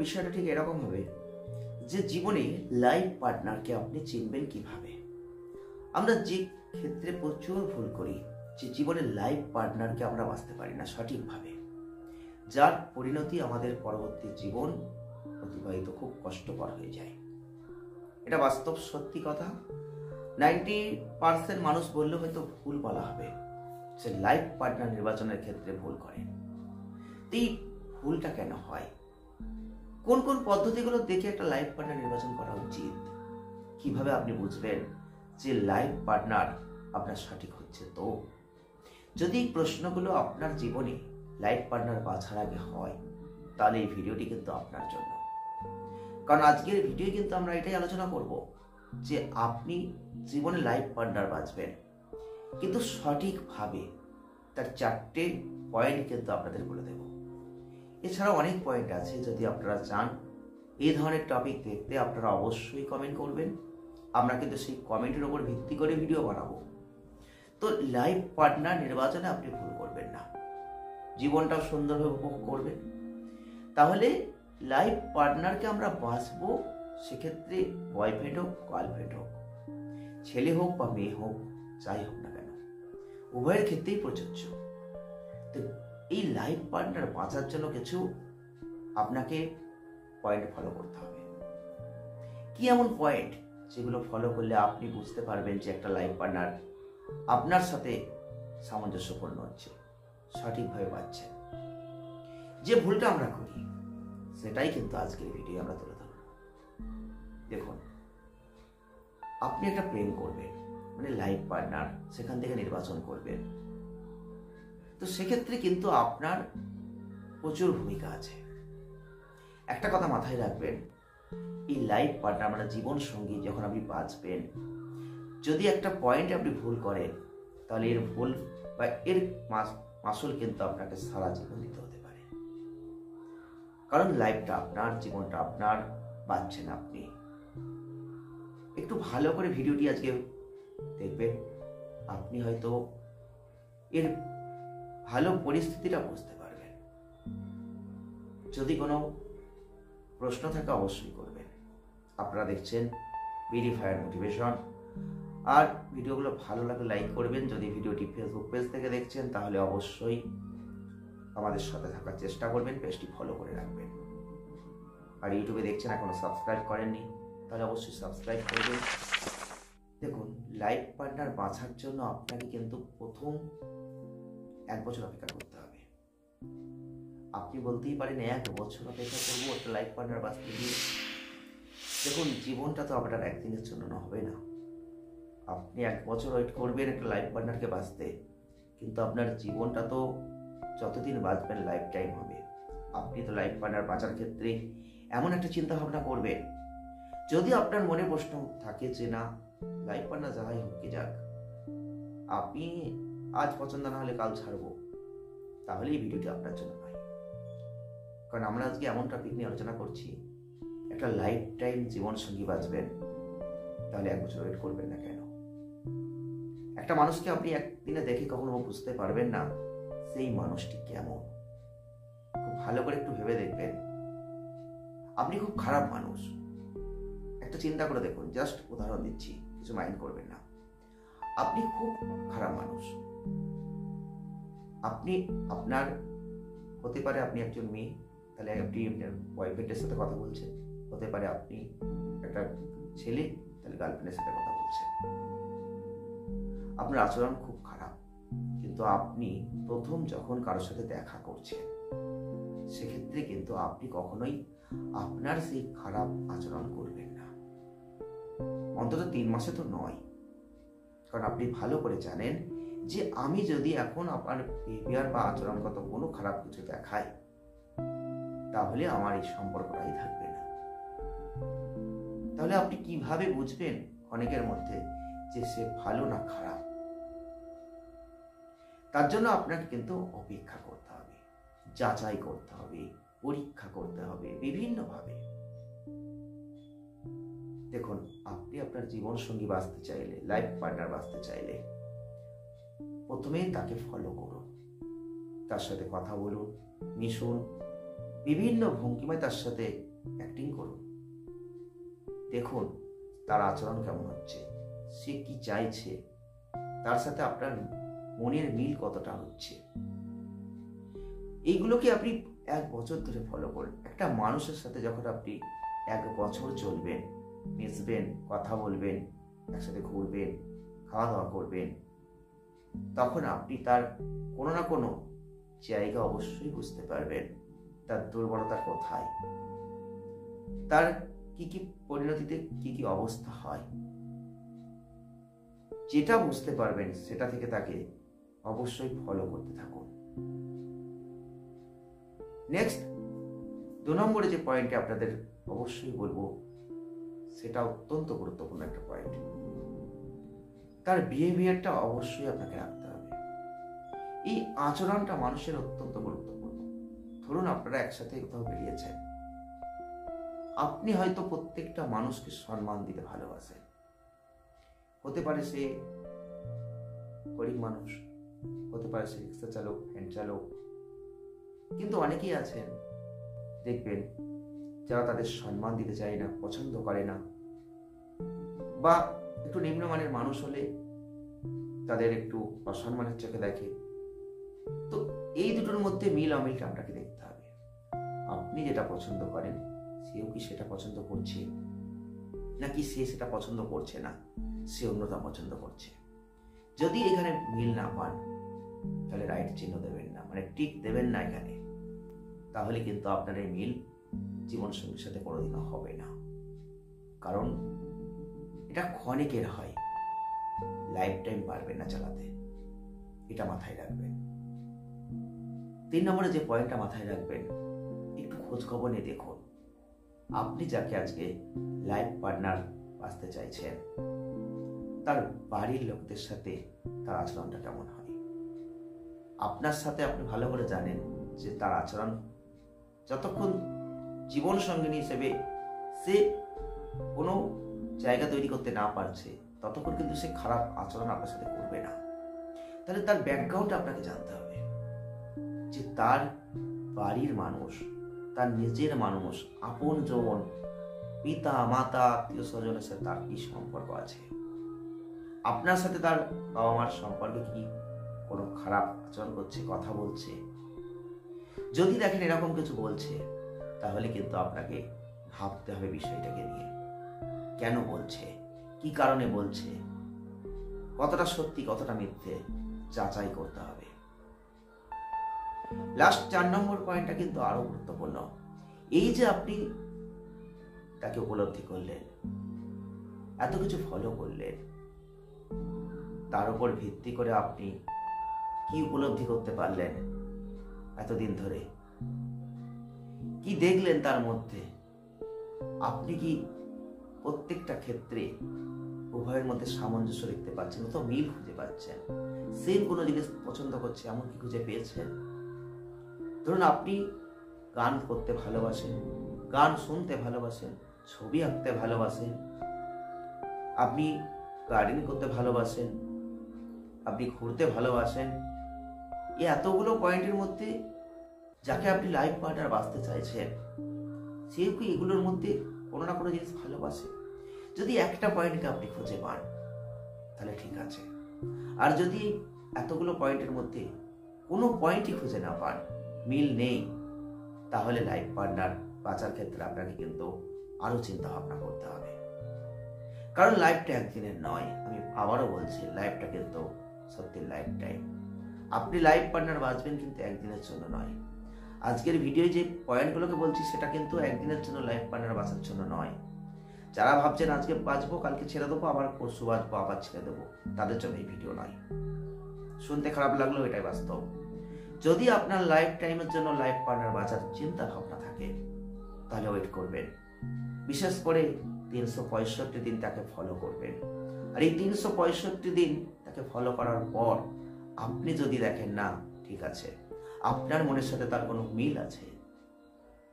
বিষয়টা ঠিক এরকম হবে যে জীবনে লাইফ পার্টনারকে আপনি চিনবেন কিভাবে। আমরা যে ক্ষেত্রে প্রচুর ভুল করি যে জীবনে লাইফ পার্টনারকে আমরা বাঁচতে পারি না সঠিকভাবে, যার পরিণতি আমাদের পরবর্তী জীবন অতিবাহিত খুব কষ্টকর হয়ে যায়। এটা বাস্তব সত্যি কথা। 90% মানুষ বললে হয়তো ভুল বলা হবে, সে লাইফ পার্টনার নির্বাচনের ক্ষেত্রে ভুল করেন। এই ভুলটা কেন হয়? কোন কোন পদ্ধতিগুলো দেখে একটা লাইফ পার্টনার নির্বাচন করা উচিত? কিভাবে আপনি বুঝবেন যে লাইফ পার্টনার আপনার সঠিক হচ্ছে? তো যদি এই প্রশ্নগুলো আপনার জীবনে লাইফ পার্টনার বাছার আগে হয়, তাহলে এই ভিডিওটি কিন্তু আপনার জন্য। কারণ আজকের ভিডিও কিন্তু আমরা এটাই আলোচনা করব যে আপনি জীবনে লাইফ পার্টনার বাছবেন, কিন্তু সঠিকভাবে। তার 4টে পয়েন্ট কিন্তু আপনাদের বলে দেব। এছাড়াও অনেক পয়েন্ট আছে। যদি আপনারা চান এই ধরনের টপিক দেখতে, আপনারা অবশ্যই কমেন্ট করবেন। আমরা কিন্তু সেই কমেন্টের উপর ভিত্তি করে ভিডিও বানাবো। তো লাইফ পার্টনার নির্বাচনে আপনি ভুল করবেন না, জীবনটাও সুন্দরভাবে উপভোগ করবেন। তাহলে লাইফ পার্টনারকে আমরা বাঁচবো, সেক্ষেত্রে বয়ফ্রেন্ড হোক, গার্লফ্রেন্ড হোক, ছেলে হোক বা মেয়ে হোক, যাই হোক না কেন, উভয়ের ক্ষেত্রেই প্রযোজ্য। তো এই লাইফ পার্টনার বাঁচার জন্য কিছু আপনাকে পয়েন্ট ফলো করতে হবে। কি এমন পয়েন্ট যেগুলো ফলো করলে আপনি বুঝতে পারবেন যে একটা লাইফ পার্টনার আপনার সাথে সামঞ্জস্যপূর্ণ হচ্ছে, সঠিকভাবে পাচ্ছেন? যে ভুলটা আমরা করি সেটাই কিন্তু আজকের ভিডিও আমরা তুলে ধরব। দেখুন, আপনি একটা প্রেম করবেন, মানে লাইফ পার্টনার সেখান থেকে নির্বাচন করবেন। তো সেক্ষেত্রে কিন্তু আপনার প্রচুর ভূমিকা আছে। একটা কথা মাথায় রাখবেন, এই লাইফ পার্টনার মানে জীবন সঙ্গী যখন আপনি বাঁচবেন, যদি একটা পয়েন্টে আপনি ভুল করেন, তাহলে এর ভুল বা এর মাসুল কিন্তু আপনাকে সারা জীবন দিতে হতে পারে। কারণ লাইফটা আপনার, জীবনটা আপনার, বাঁচছেন আপনি। একটু ভালো করে ভিডিওটি আজকে দেখবেন, আপনি হয়তো এর ভালো পরিস্থিতিটা বুঝতে পারবেন। যদি কোনো প্রশ্ন থাকে অবশ্যই করবেন। আপনারা দেখছেন বিডি ফায়ার মোটিভেশন। আর ভিডিওগুলো ভালো লাগলে লাইক করবেন। যদি ভিডিওটি ফেসবুক পেজ থেকে দেখছেন তাহলে অবশ্যই আমাদের সাথে থাকার চেষ্টা করবেন, পেজটি ফলো করে রাখবেন। আর ইউটিউবে দেখছেন এখনো সাবস্ক্রাইব করেননি, তাহলে অবশ্যই সাবস্ক্রাইব করবেন। দেখুন, লাইফ পার্টনার বাঁচার জন্য আপনাকে কিন্তু প্রথম 1 বছর অপেক্ষা করতে হবে। আপনি বলতেই পারেন 1 বছর অপেক্ষা করবো একটা লাইফ পার্টনার বাঁচতে দিয়ে। দেখুন, জীবনটা তো আপনার একদিনের জন্য না, হবে না। আপনি 1 বছর ওয়েট করবেন একটা লাইফ পার্টনারকে বাঁচতে, কিন্তু আপনার জীবনটা তো যতদিন বাঁচবেন লাইফ টাইম হবে। আপনি তো লাইফ পার্টনার বাঁচার ক্ষেত্রে এমন একটা চিন্তা ভাবনা করবেন, যদি আপনার মনে প্রশ্ন থাকে যে না, লাইফ পার্টনার যাই হোক কি যাক, আপনি আজ পছন্দ না হলে কাল ছাড়বো, তাহলে এই ভিডিওটি আপনার জন্য নয়। কারণ আমরা আজকে এমন টপিক নিয়ে আলোচনা করছি, একটা লাইফ টাইম জীবন সঙ্গী বাঁচবেন, তাহলে 1 বছর ওয়েট করবেন না কেন? একটা মানুষকে আপনি একদিনে দেখে কখনো বুঝতে পারবেন না সেই মানুষটি কেমন। খুব ভালো করে একটু ভেবে দেখবেন, আপনি খুব খারাপ মানুষ, একটা চিন্তা করে দেখুন, জাস্ট উদাহরণ দিচ্ছি, কিছু মাইন্ড করবেন না। আপনি খুব খারাপ মানুষ, আপনি আপনার হতে পারে আপনি একজন মেয়ে, তাহলে আপনি আপনার বয়ফ্রেন্ডের সাথে কথা বলছেন। হতে পারে আপনি একটা ছেলে, তাহলে গার্লফ্রেন্ডের সাথে কথা বলছেন। আপনার আচরণ খুব খারাপ, কিন্তু আপনি প্রথম যখন কারোর সাথে দেখা করছেন, সেক্ষেত্রে কিন্তু আপনি কখনোই আপনার সেই খারাপ আচরণ করবেন না, অন্তত 3 মাসে তো নয়। কারণ আপনি ভালো করে জানেন যে আমি যদি এখন আপনার বিহেভিয়ার বা আচরণগত কোনো খারাপ কিছু দেখাই, তাহলে আমার এই সম্পর্কটাই থাকবে না। তাহলে আপনি কিভাবে বুঝবেন অনেকের মধ্যে যে সে ভালো না খারাপ? তার জন্য আপনাকে কিন্তু অপেক্ষা করতে হবে, যাচাই করতে হবে, পরীক্ষা করতে হবে বিভিন্নভাবে। দেখুন, আপনি আপনার জীবন সঙ্গী বাঁচতে চাইলে, লাইফ পার্টনার বাঁচতে চাইলে, প্রথমেই তাকে ফলো করুন, তার সাথে কথা বলুন, মিশুন, বিভিন্ন ভঙ্গিমায় তার সাথে অ্যাক্টিং করুন। দেখুন তার আচরণ কেমন হচ্ছে, সে কি চাইছে, তার সাথে আপনার মনের মিল কতটা হচ্ছে। এইগুলোকে আপনি 1 বছর ধরে ফলো করুন। একটা মানুষের সাথে যখন আপনি 1 বছর চলবেন, মিশবেন, কথা বলবেন, একসাথে ঘুরবেন, খাওয়া দাওয়া করবেন, তখন আপনি তার কোনো না কোনো জায়গা অবশ্যই বুঝতে পারবেন। তার দুর্বলতা কোথায়, তার কি কি পরিণতিতে কি কি অবস্থা হয়, যেটা বুঝতে পারবেন সেটা থেকে তাকে অবশ্যই ফলো করতে থাকুন। নেক্সট 2 নম্বরে যে পয়েন্টে আপনাদের অবশ্যই বলবো, সেটা অত্যন্ত গুরুত্বপূর্ণ একটা পয়েন্ট। তার বিহেভিয়ারটা অবশ্যই আপনাকে রাখতে হবে। এই আচরণটা মানুষের অত্যন্ত গুরুত্বপূর্ণ। ধরুন আপনারা একসাথে কোথাও বেরিয়েছেন, আপনি হয়তো প্রত্যেকটা মানুষকে সম্মান দিতে ভালোবাসেন। হতে পারে সে গরিব মানুষ, হতে পারে সে রিক্সা চালক, ভ্যান চালক, কিন্তু অনেকেই আছেন দেখবেন যারা তাদের সম্মান দিতে চায় না, পছন্দ করে না, বা একটু নিম্নমানের মানুষ হলে তাদের একটু অসম্মানের চোখে দেখে। তো এই দুটোর মধ্যে মিল অমিলটা আপনাকে দেখতে হবে। আপনি যেটা পছন্দ করেন সেও কি সেটা পছন্দ করছে, নাকি সে সেটা পছন্দ করছে না, সে অন্যটা পছন্দ করছে। যদি এখানে মিল না পান তাহলে রাইট চিহ্ন দেবেন না, মানে টিক দেবেন না এখানে, তাহলে কিন্তু আপনার এই মিল জীবনসঙ্গীর সাথে কোনোদিনও হবে না। কারণ এটা ক্ষণিকের হয়, লাইফ টাইম পারবেন না চালাতে, এটা মাথায় রাখবেন। 3 নম্বরে যে পয়েন্টটা মাথায় রাখবেন, একটু খোঁজ খবর নিয়ে দেখুন আপনি যাকে আজকে লাইফ পার্টনার বাঁচতে চাইছেন তার বাড়ির লোকদের সাথে তার আচরণটা কেমন হয়। আপনার সাথে আপনি ভালো করে জানেন যে তার আচরণ যতক্ষণ জীবন সঙ্গিনী হিসেবে সে কোনো জায়গা তৈরি করতে না পারছে ততক্ষণ কিন্তু সে খারাপ আচরণ আপনার সাথে করবে না। তাহলে তার ব্যাকগ্রাউন্ড আপনাকে জানতে হবে যে তার বাড়ির মানুষ, তার নিজের মানুষ, আপনজন, পিতা মাতা, আত্মীয় স্বজনের সাথে তার কি সম্পর্ক আছে, আপনার সাথে তার বাবা মার সম্পর্ক কি কোনো খারাপ আচরণ করছে, কথা বলছে। যদি দেখেন এরকম কিছু বলছে তাহলে কিন্তু আপনাকে ভাবতে হবে বিষয়টাকে নিয়ে, কেন বলছে, কি কারণে বলছে, কতটা সত্যি কতটা মিথ্যে যাচাই করতে হবে। লাস্ট 4 নম্বর পয়েন্টটা কিন্তু আরো গুরুত্বপূর্ণ। এই যে আপনি তাকে উপলব্ধি করলেন, এত কিছু ফলো করলেন, তার উপর ভিত্তি করে আপনি কি উপলব্ধি করতে পারলেন এতদিন ধরে, কি দেখলেন তার মধ্যে, আপনি কি প্রত্যেকটা ক্ষেত্রে উভয়ের মধ্যে সামঞ্জস্য দেখতে পাচ্ছেন, তো মিল খুঁজে পাচ্ছেন, সেম কোনো জিনিস পছন্দ করছে এমন কি খুঁজে পেয়েছেন। ধরুন আপনি গান করতে ভালোবাসেন, গান শুনতে ভালোবাসেন, ছবি আঁকতে ভালোবাসেন, আপনি গার্ডেনিং করতে ভালোবাসেন, আপনি ঘুরতে ভালোবাসেন। এই এতগুলো পয়েন্টের মধ্যে যাকে আপনি লাইফ পার্টনার বাঁচতে চাইছেন সেও কি এগুলোর মধ্যে কোনো না কোনো জিনিস ভালোবাসে। যদি একটা পয়েন্টকে আপনি খুঁজে পান তাহলে ঠিক আছে, আর যদি এতগুলো পয়েন্টের মধ্যে কোনো পয়েন্টই খুঁজে না পান, মিল নেই, তাহলে লাইফ পার্টনার বাঁচার ক্ষেত্রে আপনাকে কিন্তু আরো চিন্তা ভাবনা করতে হবে। কারণ লাইফটা একদিনের নয়, আমি আবারও বলছি লাইফটা কিন্তু সত্যি লাইফ টাইম। আপনি লাইফ পার্টনার বাঁচবেন কিন্তু একদিনের জন্য নয়। আজকের ভিডিও যে পয়েন্টগুলোকে বলছি সেটা কিন্তু একদিনের জন্য লাইফ পার্টনার বাঁচার জন্য নয়। যারা ভাবছেন আজকে বাঁচবো, কালকে ছেড়ে দেবো, আবার পরশু বাঁচবো, আবার ছেড়ে দেবো, তাদের জন্য এই ভিডিও নয়। শুনতে খারাপ লাগলেও এটাই বাস্তব। যদি আপনার লাইফ টাইমের জন্য লাইফ পার্টনার বাঁচার চিন্তা ভাবনা থাকে তাহলে ওয়েট করবেন। বিশেষ করে 365 দিন তাকে ফলো করবেন। আর এই 365 দিন তাকে ফলো করার পর আপনি যদি দেখেন না ঠিক আছে, আপনার মনের সাথে তার কোনো মিল আছে,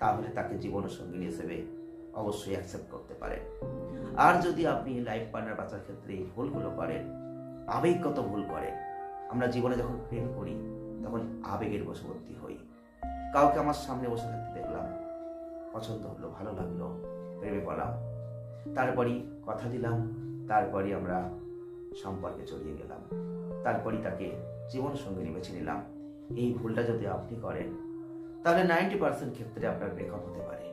তাহলে তাকে জীবনসঙ্গী হিসেবে অবশ্যই অ্যাকসেপ্ট করতে পারেন। আর যদি আপনি লাইফ পার্টনার বাঁচার ক্ষেত্রে এই ভুলগুলো করেন, আবেগগত ভুল করেন, আমরা জীবনে যখন প্রেম করি তখন আবেগের বশবর্তী হই। কাউকে আমার সামনে বসে থাকতে দেখলাম, পছন্দ হলো, ভালো লাগলো, প্রেমে পড়লাম, তারপরই কথা দিলাম, তারপরই আমরা সম্পর্কে জড়িয়ে গেলাম, তারপরই তাকে জীবন সঙ্গী বেছে নিলাম। এই ভুলটা যদি আপনি করেন তাহলে 90% ক্ষেত্রে আপনার ব্রেকআপ হতে পারে।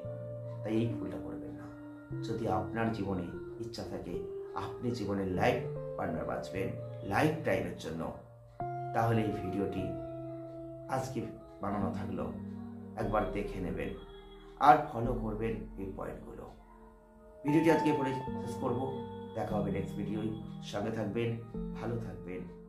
তাই এই ভুলটা করবেন না। যদি আপনার জীবনে ইচ্ছা থাকে আপনি জীবনের লাইফ পার্টনার বাঁচবেন লাইফ টাইমের জন্য, তাহলে এই ভিডিওটি আজকে বানানো থাকলো, একবার দেখে নেবেন আর ফলো করবেন এই পয়েন্টগুলো। ভিডিওটি আজকে পরে শেষ করবো। দেখা হবে নেক্সট ভিডিওয়। সঙ্গে থাকবেন, ভালো থাকবেন।